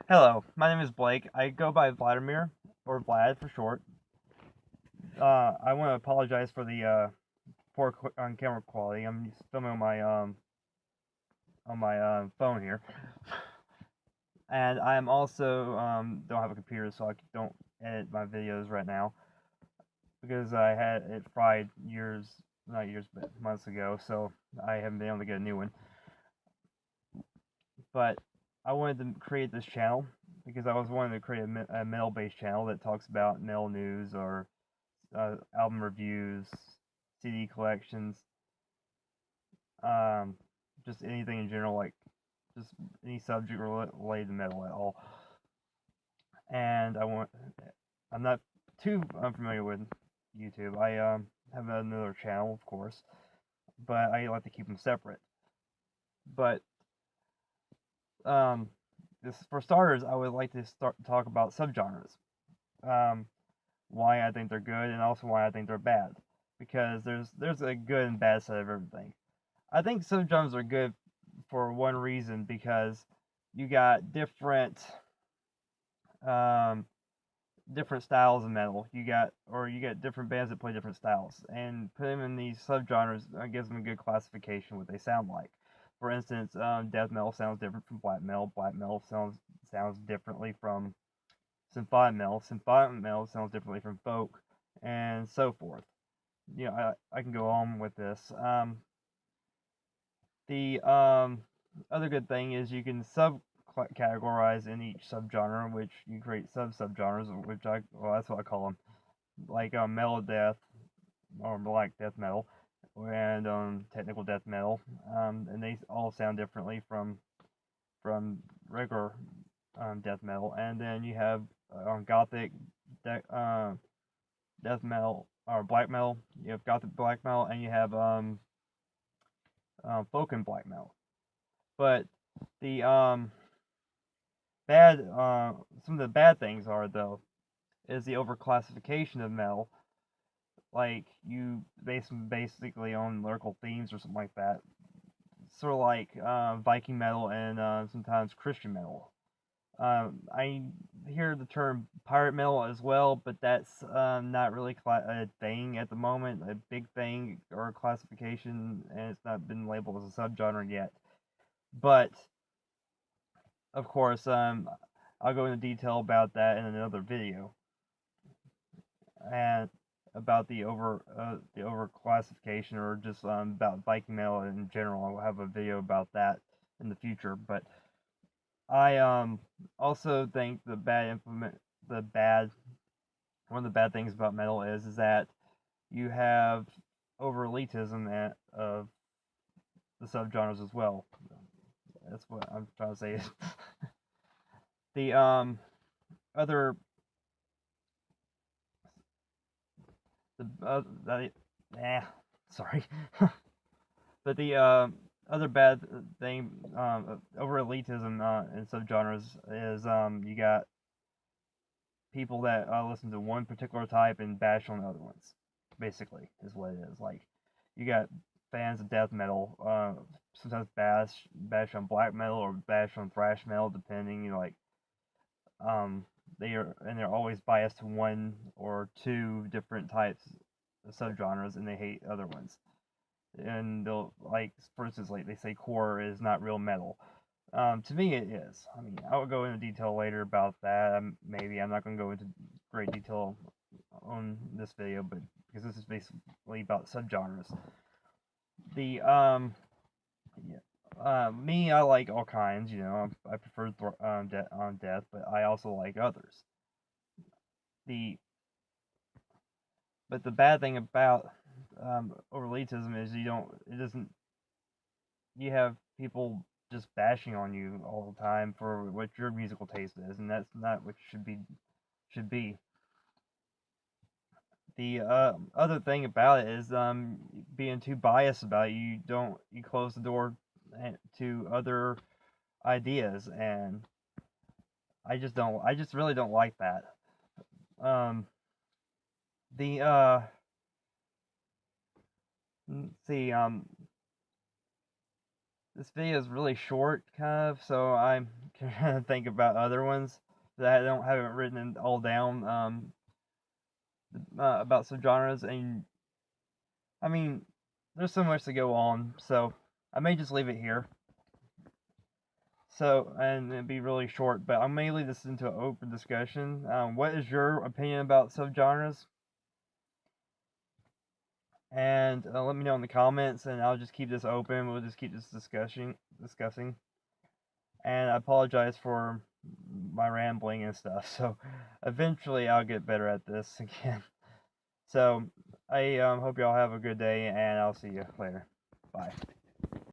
Hello, my name is Blake. I go by Vladimir, or Vlad for short. I want to apologize for the poor on-camera quality. I'm filming on my phone here, and I'm also don't have a computer, so I don't edit my videos right now because I had it fried not years, but months ago, so I haven't been able to get a new one. But I wanted to create this channel because I was wanting to create a metal-based channel that talks about metal news or album reviews, CD collections, um, just anything in general, like just any subject related to metal at all. And I'm not too unfamiliar with YouTube. I have another channel, of course, but I like to keep them separate. But um, this for starters, I would like to talk about subgenres. Um, why I think they're good and also why I think they're bad. Because there's a good and bad side of everything. I think subgenres are good for one reason because you got um, different styles of metal. You get different bands that play different styles, and put them in these subgenres gives them a good classification what they sound like. For instance, death metal sounds different from black metal. Black metal sounds differently from symphonic metal. Symphonic metal sounds differently from folk, and so forth. I can go on with this. The other good thing is you can categorize in each subgenre, which you create subgenres, which that's what I call them, like metal death or black death metal, and technical death metal, and they all sound differently from regular death metal. And then you have gothic death metal or black metal. You have gothic black metal, and you have folk and black metal. But the bad some of the bad things are though is the overclassification of metal. Like you base them basically on lyrical themes or something like that. Sort of like Viking metal and sometimes Christian metal. I hear the term pirate metal as well, but that's not really a thing at the moment, a big thing or a classification, and it's not been labeled as a subgenre yet. But of course, I'll go into detail about that in another video, and about the over classification or just about Viking metal in general. I'll have a video about that in the future. But I also think the bad one of the bad things about metal is that you have over elitism of the subgenres as well. That's what I'm trying to say. The other the sorry. But the other bad thing over elitism in subgenres is you got people that listen to one particular type and bash on the other ones. Basically, is what it is. Like you got fans of death metal, sometimes bash on black metal or bash on thrash metal, depending. Um, they're always biased to one or two different types of subgenres, and they hate other ones. And they'll like, for instance, like they say core is not real metal. To me, it is. I mean, I will go into detail later about that. Maybe I'm not going to go into great detail on this video, but because this is basically about subgenres. The yeah, me, I like all kinds. I prefer on death, but I also like others. The but the bad thing about over elitism is it doesn't you have people just bashing on you all the time for what your musical taste is, and that's not what should be. The other thing about it is being too biased about it, you close the door to other ideas, and I just really don't like that. Um, the let's see this video is really short, kind of, so I'm think about other ones that I haven't written all down about subgenres, and I mean, there's so much to go on, so I may just leave it here. So, and it'd be really short, but I may leave this into an open discussion. What is your opinion about subgenres? And let me know in the comments, and I'll just keep this open. We'll just keep this discussing. And I apologize for my rambling and stuff. So, eventually, I'll get better at this again. So, I hope y'all have a good day, and I'll see you later. Bye.